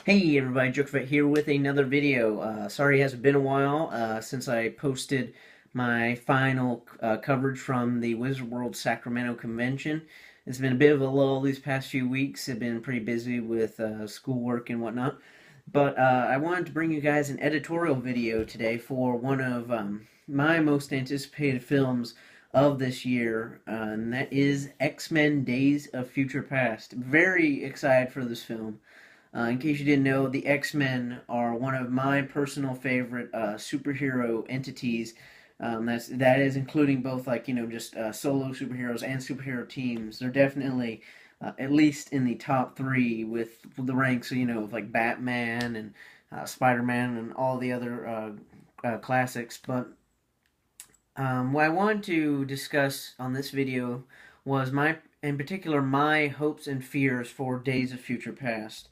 Hey everybody, Jokevet here with another video. Sorry it hasn't been a while since I posted my final coverage from the Wizard World Sacramento convention. It's been a bit of a lull these past few weeks. I've been pretty busy with schoolwork and whatnot. But I wanted to bring you guys an editorial video today for one of my most anticipated films of this year, and that is X-Men Days of Future Past. Very excited for this film. In case you didn't know, the X-Men are one of my personal favorite superhero entities. That is including both just solo superheroes and superhero teams. They're definitely at least in the top three with the ranks, of like Batman and Spider-Man and all the other classics. But what I wanted to discuss on this video was in particular, my hopes and fears for Days of Future Past.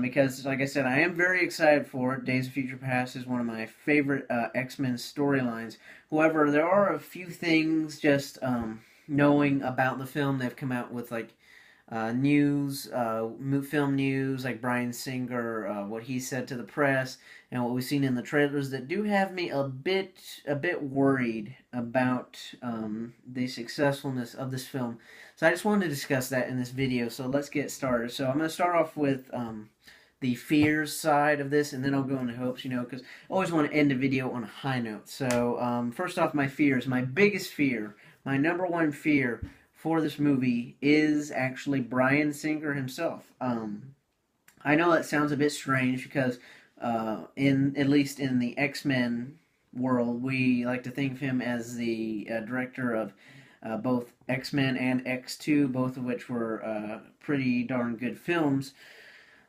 Because, like I said, I am very excited for it. Days of Future Past is one of my favorite X-Men storylines. However, there are a few things just knowing about the film. They've come out with news, film news, like Bryan Singer, what he said to the press, and what we've seen in the trailers that do have me a bit worried about the successfulness of this film. So I just wanted to discuss that in this video. So let's get started. So I'm going to start off with the fears side of this, and then I'll go into hopes, because I always want to end a video on a high note. So first off, my fears. My biggest fear, my number one fear for this movie is actually Bryan Singer himself. I know that sounds a bit strange because at least in the X-Men world, we like to think of him as the director of both X-Men and X2, both of which were pretty darn good films.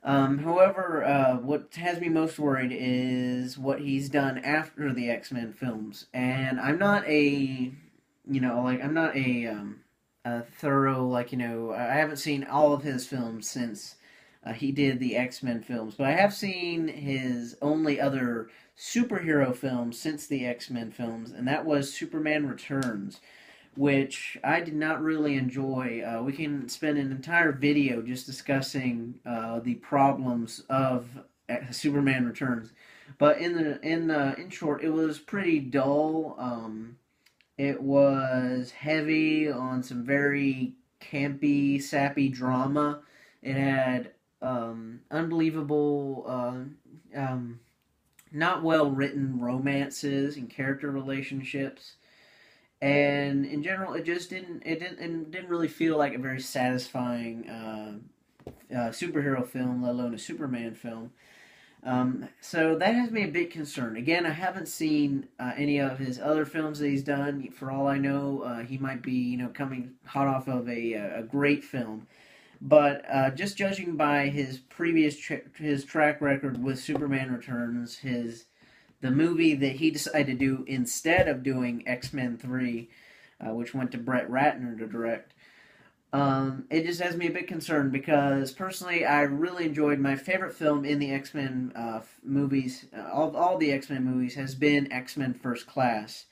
However, what has me most worried is what he's done after the X-Men films, and I'm not a thorough, I haven't seen all of his films since he did the X-Men films, but I have seen his only other superhero film since the X-Men films, and that was Superman Returns, which I did not really enjoy. We can spend an entire video just discussing the problems of Superman Returns, but in short, it was pretty dull. It was heavy on some very campy, sappy drama. It had unbelievable, not well written romances and character relationships, and in general, it didn't really feel like a very satisfying superhero film, let alone a Superman film. So that has me a bit concerned. Again, I haven't seen any of his other films that he's done. For all I know, he might be, coming hot off of a great film. But just judging by his his track record with Superman Returns, the movie that he decided to do instead of doing X-Men 3, which went to Brett Ratner to direct, it just has me a bit concerned because personally, I really enjoyed my favorite film in the X-Men movies. All the X-Men movies has been X-Men First Class,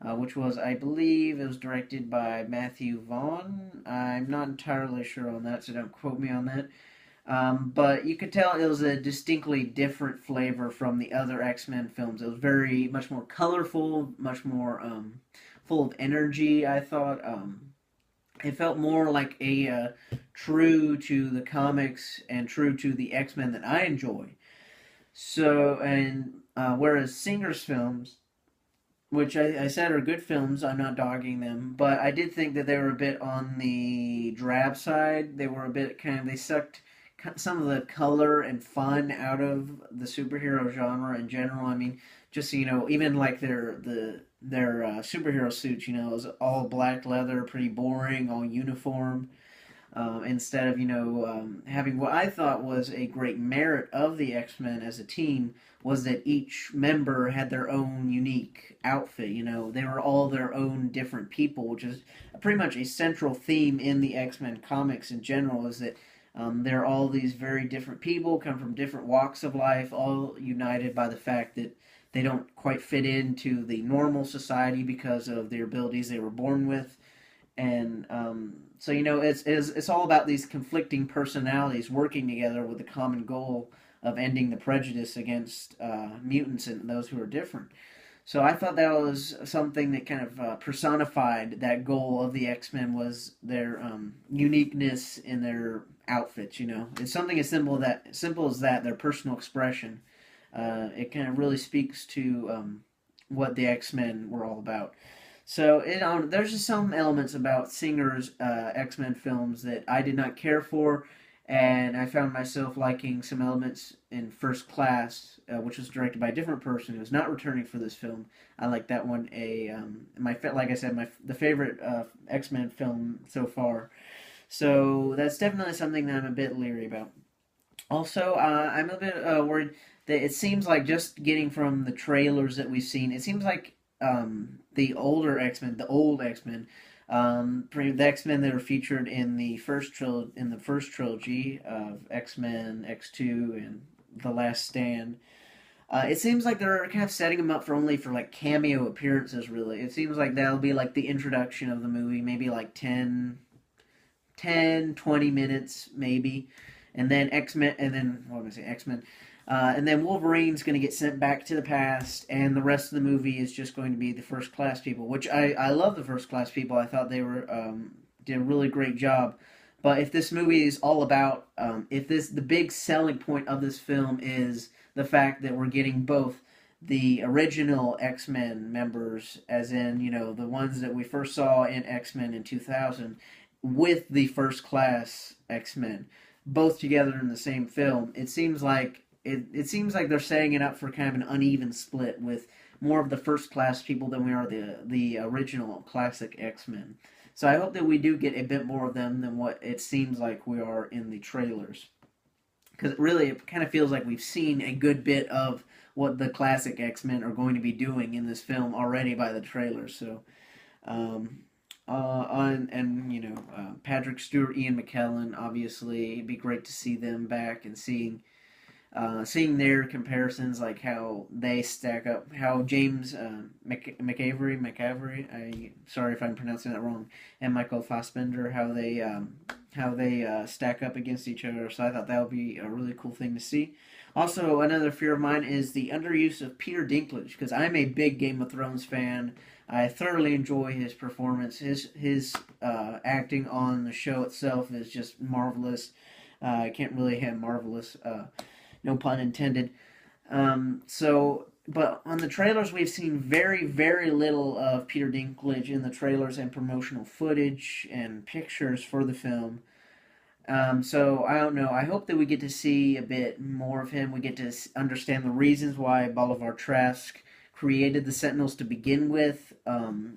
which was, I believe, it was directed by Matthew Vaughn. I'm not entirely sure on that, so don't quote me on that. But you could tell it was a distinctly different flavor from the other X-Men films. It was much more colorful, much more full of energy. I thought. It felt more like a true to the comics and true to the X-Men that I enjoy. So, and whereas Singer's films, which I said are good films, I'm not dogging them, but I did think that they were a bit on the drab side. They were a bit they sucked some of the color and fun out of the superhero genre in general. I mean, just even like their superhero suits, is all black leather, pretty boring, all uniform. Instead of having what I thought was a great merit of the X-Men as a team was that each member had their own unique outfit. They were all their own different people, which is pretty much a central theme in the X-Men comics in general. Is that they're all these very different people, come from different walks of life, all united by the fact that they don't quite fit into the normal society because of their abilities they were born with. And so it's all about these conflicting personalities working together with a common goal of ending the prejudice against mutants and those who are different. So I thought that was something that kind of personified that goal of the X-Men, was their uniqueness in their outfits. You know, it's something as simple as that, their personal expression. It kind of really speaks to what the X-Men were all about. So there's just some elements about Singer's X-Men films that I did not care for, and I found myself liking some elements in First Class, which was directed by a different person who's not returning for this film. I like that one. Like I said, the favorite X-Men film so far. So that's definitely something that I'm a bit leery about. Also, I'm a bit worried that it seems like, just getting from the trailers that we've seen, it seems like the older X-Men, the old X-Men, the X-Men that are featured in the first trilogy of X-Men, X2, and The Last Stand. It seems like they're kind of setting them up for like cameo appearances. Really, it seems like that'll be like the introduction of the movie, maybe like 20 minutes maybe, and then X-Men, and then what am I saying, X-Men, and then Wolverine's going to get sent back to the past, and the rest of the movie is just going to be the First Class people, which I love the First Class people. I thought they did a really great job. But if this movie is all about, the big selling point of this film is the fact that we're getting both the original X-Men members, as in, the ones that we first saw in X-Men in 2000, with the First Class X-Men, both together in the same film. It seems like they're setting it up for kind of an uneven split, with more of the First Class people than we are the original classic X-Men. So I hope that we do get a bit more of them than what it seems like we are in the trailers. Because really, it kind of feels like we've seen a good bit of what the classic X-Men are going to be doing in this film already by the trailers. So, Patrick Stewart, Ian McKellen, obviously, it'd be great to see them back, and seeing their comparisons, like how they stack up, how James McAvoy, sorry if I'm pronouncing that wrong, and Michael Fassbender, how they stack up against each other. So I thought that would be a really cool thing to see. Also, another fear of mine is the underuse of Peter Dinklage, because I'm a big Game of Thrones fan. I thoroughly enjoy his performance. His acting on the show itself is just marvelous. I can't really have marvelous. No pun intended. But on the trailers, we've seen very, very little of Peter Dinklage in the trailers and promotional footage and pictures for the film. So I don't know. I hope that we get to see a bit more of him. We get to understand the reasons why Bolivar Trask created the Sentinels to begin with.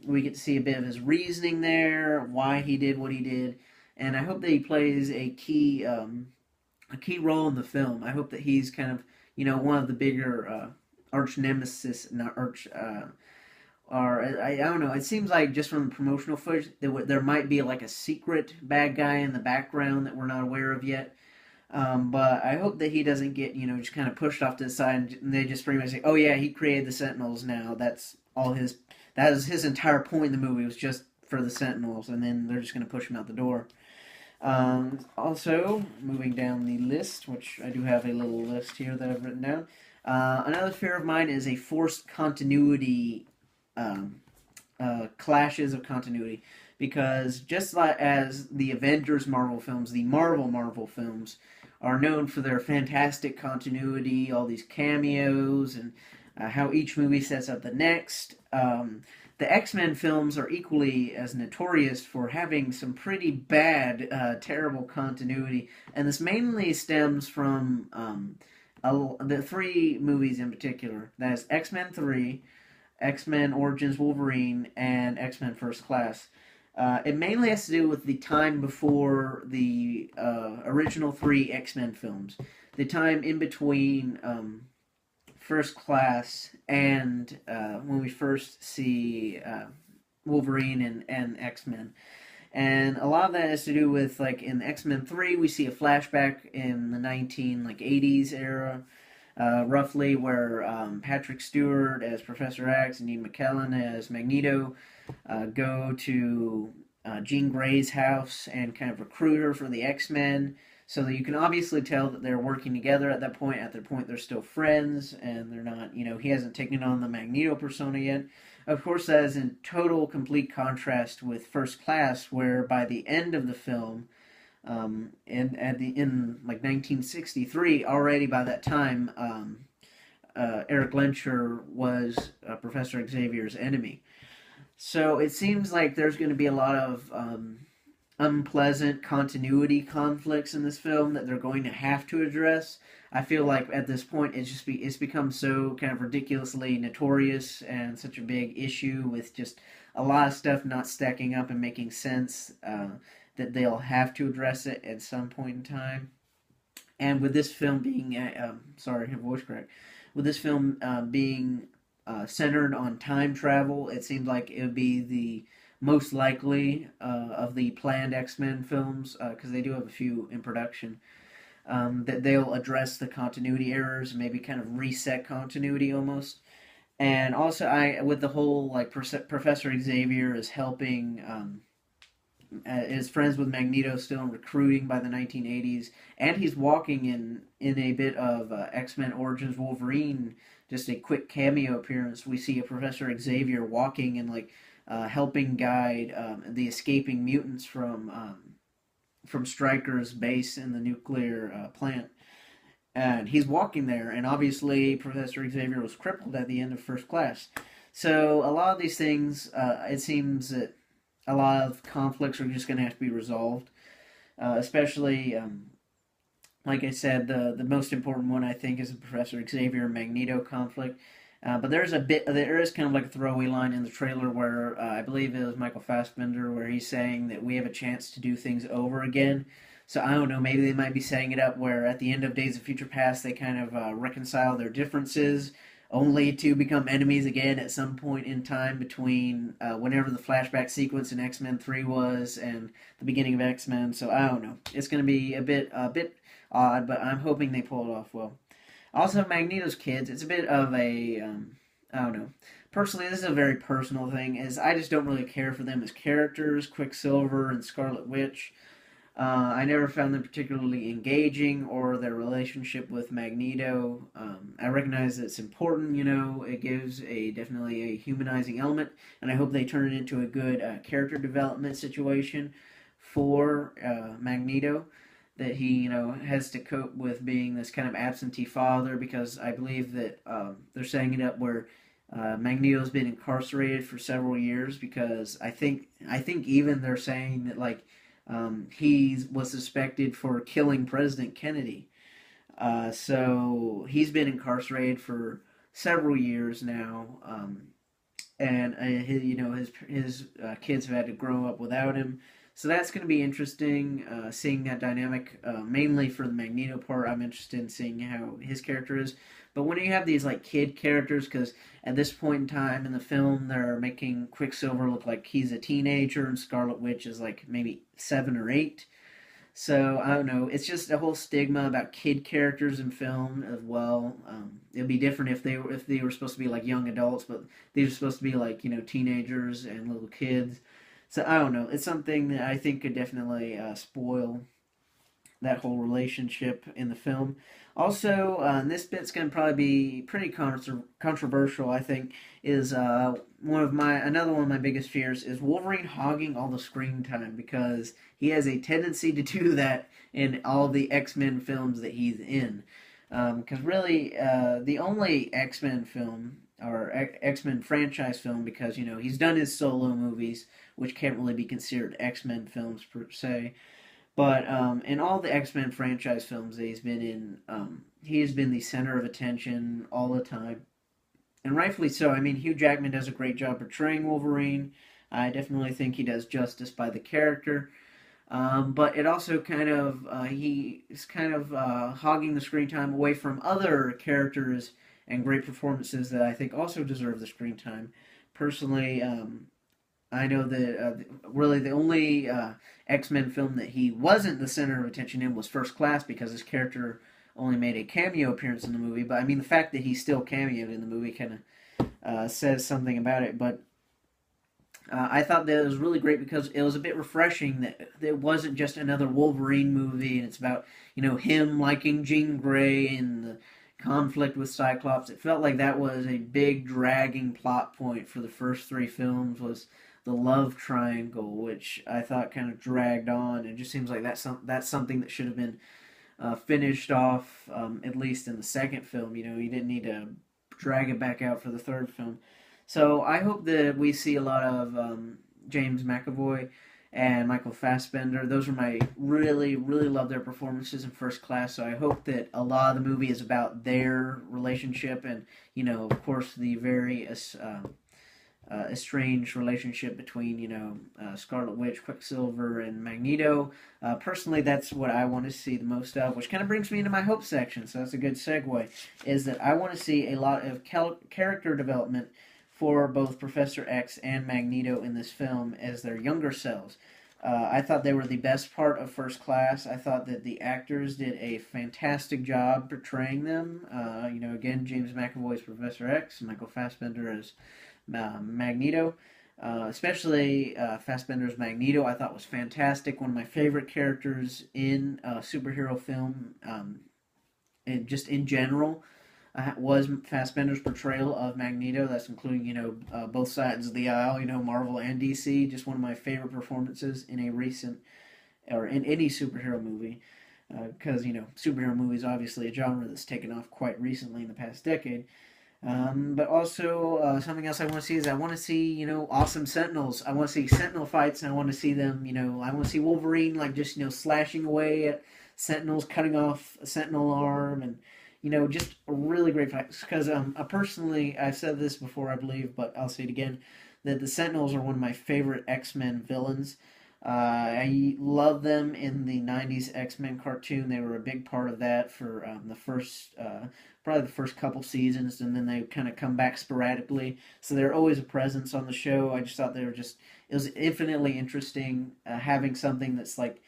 We get to see a bit of his reasoning there, why he did what he did, and I hope that he plays a key role in the film. I hope that he's kind of, one of the bigger arch nemesis, not arch, or I don't know. It seems like, just from the promotional footage, there might be like a secret bad guy in the background that we're not aware of yet. But I hope that he doesn't get, just kind of pushed off to the side, and they just pretty much say, "Oh yeah, he created the Sentinels now. That is his entire point in the movie, was just for the Sentinels," and then they're just going to push him out the door. Also, moving down the list, which I do have a little list here that I've written down. Another fear of mine is a forced continuity, clashes of continuity, because just like as the Avengers Marvel films, the Marvel films are known for their fantastic continuity, all these cameos, and how each movie sets up the next. The X-Men films are equally as notorious for having some pretty bad, terrible continuity, and this mainly stems from the three movies in particular. That is X-Men 3, X-Men Origins Wolverine, and X-Men First Class. It mainly has to do with the time before the original three X-Men films. The time in between First Class and when we first see Wolverine and X-Men. And a lot of that has to do with, like, in X-Men 3, we see a flashback in the 80s era, roughly, where Patrick Stewart as Professor X and Ian McKellen as Magneto go to Jean Grey's house and kind of recruit her for the X-Men. so that you can obviously tell that they're working together at that point. At that point, they're still friends, and they're not, he hasn't taken on the Magneto persona yet. Of course, that is in total, complete contrast with First Class, where by the end of the film, in like 1963, already by that time, Eric Lehnsherr was Professor Xavier's enemy. So it seems like there's going to be a lot of unpleasant continuity conflicts in this film that they're going to have to address. I feel like at this point it's become so kind of ridiculously notorious and such a big issue with just a lot of stuff not stacking up and making sense, that they'll have to address it at some point in time. And with this film being, sorry, I have voice crack. With this film being centered on time travel, it seems like it would be the most likely of the planned X-Men films, because they do have a few in production, that they'll address the continuity errors, maybe kind of reset continuity almost. And also, with the whole like Professor Xavier is helping, is friends with Magneto still in recruiting by the 1980s, and he's walking in a bit of X-Men Origins Wolverine, just a quick cameo appearance. We see a Professor Xavier walking and like helping guide the escaping mutants from Stryker's base in the nuclear plant. And he's walking there, and obviously Professor Xavier was crippled at the end of First Class. So a lot of these things, it seems that a lot of conflicts are just going to have to be resolved. Especially, like I said, the most important one I think is the Professor Xavier Magneto conflict. But there is kind of like a throwaway line in the trailer where I believe it was Michael Fassbender, where he's saying that we have a chance to do things over again. So I don't know, maybe they might be setting it up where at the end of Days of Future Past they kind of reconcile their differences, only to become enemies again at some point in time between whenever the flashback sequence in X-Men 3 was and the beginning of X-Men. So I don't know. It's going to be a bit odd, but I'm hoping they pull it off well. Also, Magneto's kids, it's a bit of a, I don't know. Personally, this is a very personal thing, is I just don't really care for them as characters, Quicksilver and Scarlet Witch. I never found them particularly engaging or their relationship with Magneto. I recognize that it's important, it gives definitely a humanizing element, and I hope they turn it into a good character development situation for Magneto, that he, has to cope with being this kind of absentee father, because I believe that they're setting it up where Magneto's been incarcerated for several years, because I think even they're saying that like he was suspected for killing President Kennedy. So he's been incarcerated for several years now, and his kids have had to grow up without him. So that's going to be interesting, seeing that dynamic. Mainly for the Magneto part, I'm interested in seeing how his character is. But when you have these like kid characters, because at this point in time in the film, they're making Quicksilver look like he's a teenager, and Scarlet Witch is like maybe 7 or 8. So I don't know. It's just a whole stigma about kid characters in film as well. It'd be different if they were supposed to be like young adults, but these are supposed to be like teenagers and little kids. So I don't know. It's something that I think could definitely spoil that whole relationship in the film. Also, this bit's going to probably be pretty controversial. I think is another one of my biggest fears is Wolverine hogging all the screen time, because he has a tendency to do that in all the X-Men films that he's in. Because really, the only X-Men film or X-Men franchise film, because he's done his solo movies, which can't really be considered X-Men films per se. But in all the X-Men franchise films that he's been in, he has been the center of attention all the time. And rightfully so. I mean, Hugh Jackman does a great job portraying Wolverine. I definitely think he does justice by the character. But it also kind of, he is kind of hogging the screen time away from other characters and great performances that I think also deserve the screen time. Personally, I know that really the only X-Men film that he wasn't the center of attention in was First Class, because his character only made a cameo appearance in the movie. But I mean, the fact that he still cameoed in the movie kind of says something about it. But I thought that it was really great because it was a bit refreshing that it wasn't just another Wolverine movie and it's about, him liking Jean Grey and the conflict with Cyclops. It felt like that was a big dragging plot point for the first three films, was the love triangle, which I thought kind of dragged on. It just seems like that's something that should have been finished off, at least in the second film. You didn't need to drag it back out for the third film. So I hope that we see a lot of James McAvoy and Michael Fassbender. Those are my really, really love their performances in First Class. So I hope that a lot of the movie is about their relationship and, of course, the very estranged relationship between, Scarlet Witch, Quicksilver, and Magneto. Personally, that's what I want to see the most of, which kind of brings me into my hope section. So that's a good segue. Is that I want to see a lot of character development for both Professor X and Magneto in this film as their younger selves. I thought they were the best part of First Class. I thought that the actors did a fantastic job portraying them. Again, James McAvoy as Professor X, Michael Fassbender as Magneto. Especially Fassbender's Magneto, I thought was fantastic. One of my favorite characters in a superhero film, and just in general, was Fassbender's portrayal of Magneto. That's including, both sides of the aisle, Marvel and DC. Just one of my favorite performances in a recent, or in any superhero movie. Because, superhero movies obviously a genre that's taken off quite recently in the past decade. But also, something else I want to see is I want to see, awesome Sentinels. I want to see Sentinel fights, and I want to see them, I want to see Wolverine, like, just, slashing away at Sentinels, cutting off a Sentinel arm, and, just a really great fight. Because personally, I've said this before, I believe, but I'll say it again, that the Sentinels are one of my favorite X-Men villains. I love them in the 90s X-Men cartoon. They were a big part of that for probably the first couple seasons, and then they kind of come back sporadically. So they're always a presence on the show. I just thought it was infinitely interesting having something that's like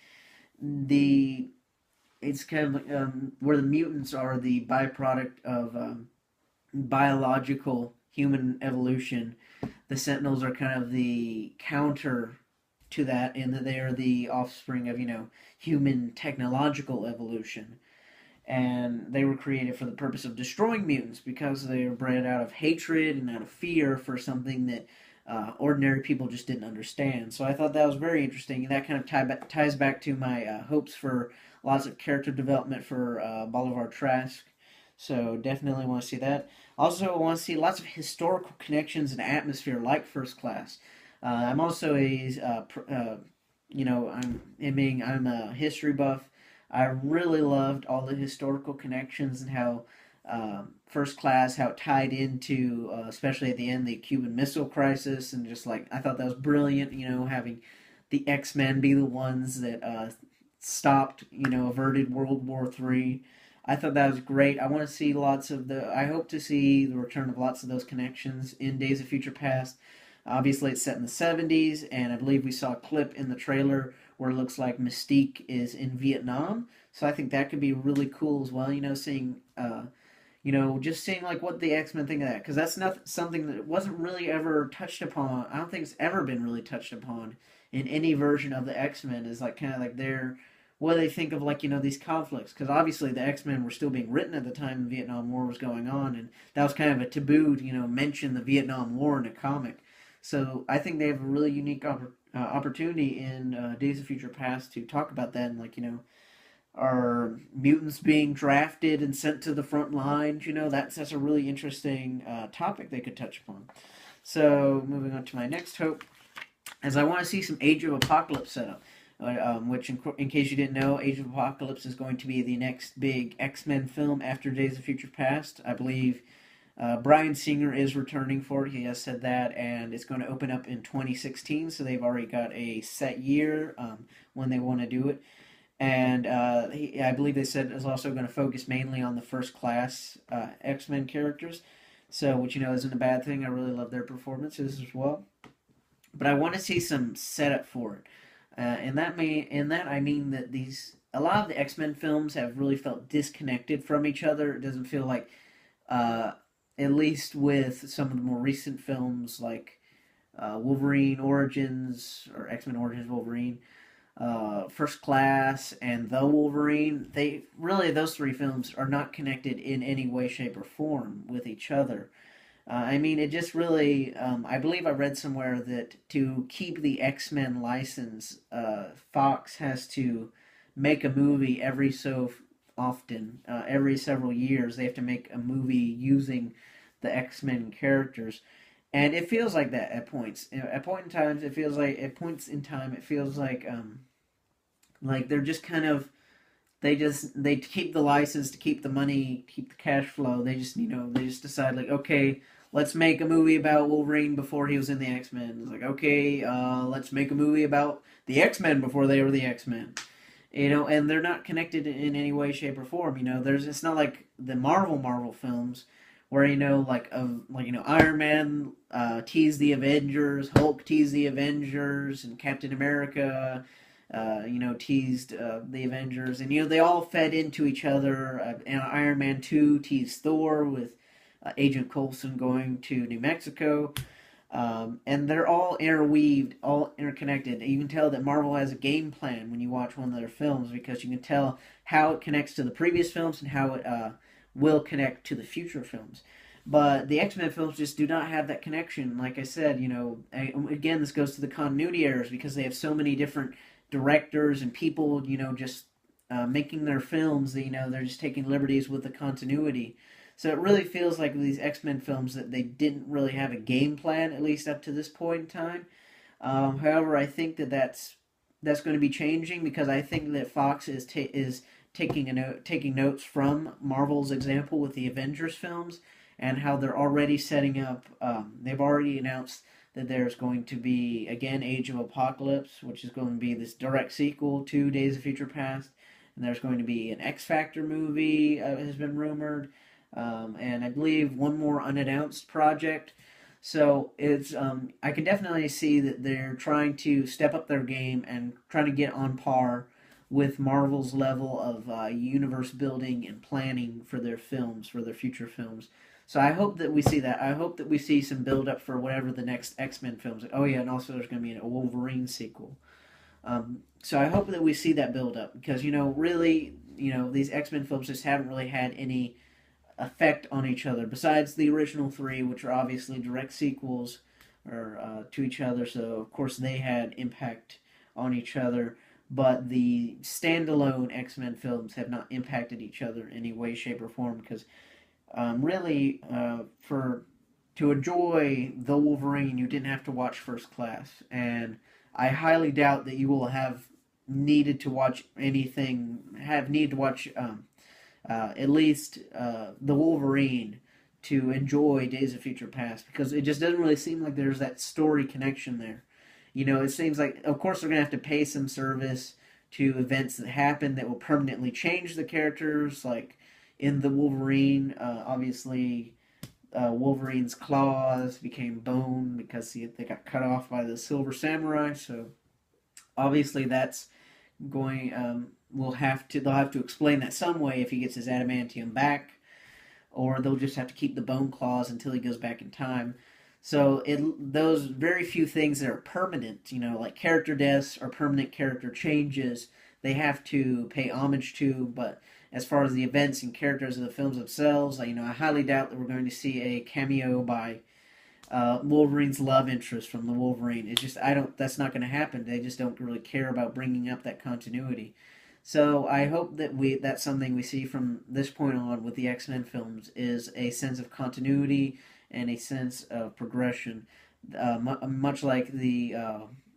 it's kind of where the mutants are the byproduct of biological human evolution. The Sentinels are kind of the counter to that in that they are the offspring of, human technological evolution. And they were created for the purpose of destroying mutants because they were bred out of hatred and out of fear for something that ordinary people just didn't understand. So I thought that was very interesting, and that kind of ties back to my hopes for lots of character development for Bolivar Trask. So definitely want to see that. Also, I want to see lots of historical connections and atmosphere like First Class. I'm also I'm a history buff. I really loved all the historical connections and how First Class, how it tied into, especially at the end, the Cuban Missile Crisis, and just like I thought that was brilliant. Having the X-Men be the ones that stopped, averted World War III. I thought that was great. I want to see I hope to see the return of lots of those connections in Days of Future Past. Obviously, it's set in the 70s, and I believe we saw a clip in the trailer where it looks like Mystique is in Vietnam. So I think that could be really cool as well. Seeing, just seeing like what the X-Men think of that, because that's not something that wasn't really ever touched upon. I don't think it's ever been really touched upon in any version of the X-Men. Is like kind of like what they think of like these conflicts, because obviously the X-Men were still being written at the time the Vietnam War was going on, and that was kind of a taboo to mention the Vietnam War in a comic. So I think they have a really unique opportunity in Days of Future Past to talk about that, and are mutants being drafted and sent to the front lines? That's a really interesting topic they could touch upon. So moving on to my next hope, as I want to see some Age of Apocalypse setup. Which, in case you didn't know, Age of Apocalypse is going to be the next big X-Men film after Days of Future Past. I believe Bryan Singer is returning for it. He has said that, and it's going to open up in 2016, so they've already got a set year when they want to do it. And I believe they said it's also going to focus mainly on the First Class X-Men characters, so which isn't a bad thing. I really love their performances as well. But I want to see some setup for it. And that I mean that a lot of the X-Men films have really felt disconnected from each other. It doesn't feel like, at least with some of the more recent films like Wolverine Origins or X-Men Origins Wolverine, First Class, and The Wolverine. They really, those three films are not connected in any way, shape, or form with each other. I mean, it just really. I believe I read somewhere that to keep the X Men license, Fox has to make a movie every so often, every several years. They have to make a movie using the X Men characters, and it feels like that at points. At point in times, it feels like at points in time, it feels like they're just kind of they keep the license to keep the money, keep the cash flow. They just they just decide like, okay, let's make a movie about Wolverine before he was in the X Men. It's like, okay, let's make a movie about the X Men before they were the X Men. And they're not connected in any way, shape, or form. There's it's not like the Marvel films where Iron Man teased the Avengers, Hulk teased the Avengers, and Captain America teased the Avengers, and they all fed into each other. And Iron Man 2 teased Thor with Agent Coulson going to New Mexico, and they're all interweaved, all interconnected. You can tell that Marvel has a game plan when you watch one of their films because you can tell how it connects to the previous films and how it will connect to the future films. But the X Men films just do not have that connection. Like I said, again, this goes to the continuity errors because they have so many different directors and people, just making their films. They're just taking liberties with the continuity. So it really feels like these X-Men films that they didn't really have a game plan, at least up to this point in time. However, I think that's going to be changing because I think that Fox is taking notes from Marvel's example with the Avengers films and how they're already setting up. They've already announced that there's going to be, again, Age of Apocalypse, which is going to be this direct sequel to Days of Future Past. And there's going to be an X Factor movie, has been rumored. And I believe one more unannounced project. So it's I can definitely see that they're trying to step up their game and trying to get on par with Marvel's level of universe building and planning for their films, for their future films. So I hope that we see that. I hope that we see some build up for whatever the next X-Men films. Oh yeah, and also there's going to be a Wolverine sequel. So I hope that we see that build up because really, these X-Men films just haven't really had any effect on each other besides the original three, which are obviously direct sequels or to each other. So of course they had impact on each other, but the standalone X-Men films have not impacted each other in any way, shape, or form because really, for to enjoy the Wolverine, you didn't have to watch First Class, and I highly doubt that you will have needed to watch anything. Have needed to watch at least the Wolverine to enjoy Days of Future Past because it just doesn't really seem like there's that story connection there. It seems like, of course, they're gonna have to pay some service to events that happen that will permanently change the characters, like in the Wolverine, obviously, Wolverine's claws became bone because they got cut off by the Silver Samurai. So obviously, that's going. They'll have to explain that some way if he gets his adamantium back, or they'll just have to keep the bone claws until he goes back in time. So those very few things that are permanent, like character deaths or permanent character changes, they have to pay homage to. But as far as the events and characters of the films themselves, I highly doubt that we're going to see a cameo by Wolverine's love interest from the Wolverine. It's just That's not going to happen. They just don't really care about bringing up that continuity. So I hope that that's something we see from this point on with the X-Men films is a sense of continuity and a sense of progression, much like the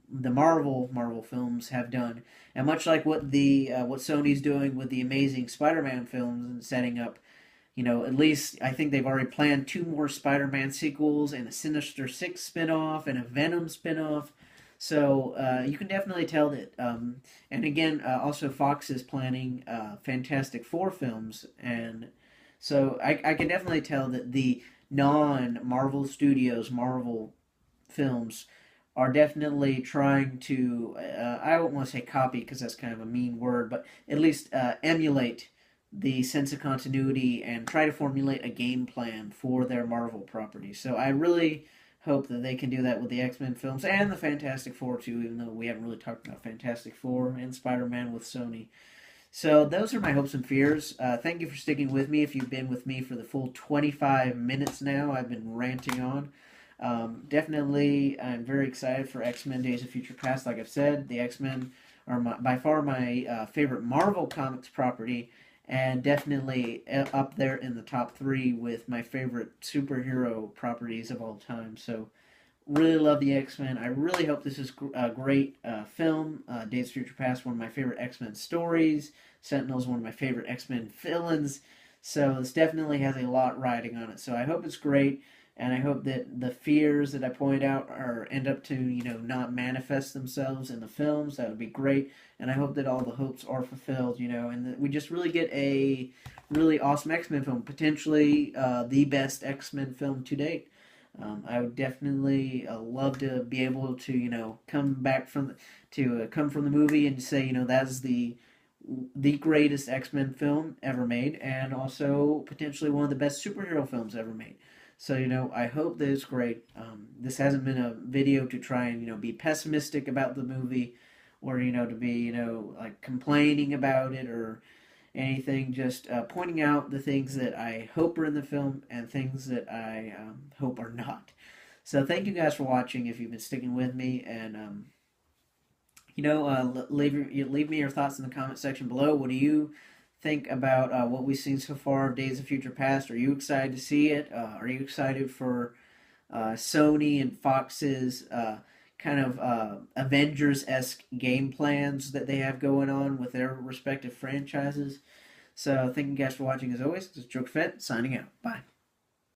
Marvel films have done, and much like what Sony's doing with the Amazing Spider-Man films and setting up. At least I think they've already planned 2 more Spider-Man sequels and a Sinister Six spin-off and a Venom spin-off. So you can definitely tell that. And again, also Fox is planning Fantastic Four films, and so I can definitely tell that the non-Marvel Studios Marvel films are definitely trying to, I don't want to say copy because that's kind of a mean word, but at least emulate the sense of continuity and try to formulate a game plan for their Marvel properties. So I really hope that they can do that with the X-Men films and the Fantastic Four too, even though we haven't really talked about Fantastic Four and Spider-Man with Sony. So those are my hopes and fears. Thank you for sticking with me. If you've been with me for the full 25 minutes now, I've been ranting on. Definitely, I'm very excited for X-Men Days of Future Past. Like I've said, the X-Men are by far my favorite Marvel Comics property, and definitely up there in the top three with my favorite superhero properties of all time. So, really love the X-Men. I really hope this is a great film. Days of Future Past, one of my favorite X-Men stories. Sentinels, one of my favorite X-Men villains. So this definitely has a lot riding on it. So I hope it's great, and I hope that the fears that I point out are end up to not manifest themselves in the films. That would be great, and I hope that all the hopes are fulfilled. And that we just really get a really awesome X-Men film, potentially the best X-Men film to date. I would definitely love to be able to come back from come from the movie and say that's the greatest X-Men film ever made, and also potentially one of the best superhero films ever made. So I hope that it's great. This hasn't been a video to try and be pessimistic about the movie, or to be like complaining about it or anything. Just pointing out the things that I hope are in the film and things that I hope are not. So thank you guys for watching. If you've been sticking with me, and leave me your thoughts in the comment section below. What do you think about what we've seen so far of Days of Future Past? Are you excited to see it? Are you excited for Sony and Fox's kind of Avengers-esque game plans that they have going on with their respective franchises? So thank you guys for watching as always. This is Joke Fett signing out. Bye.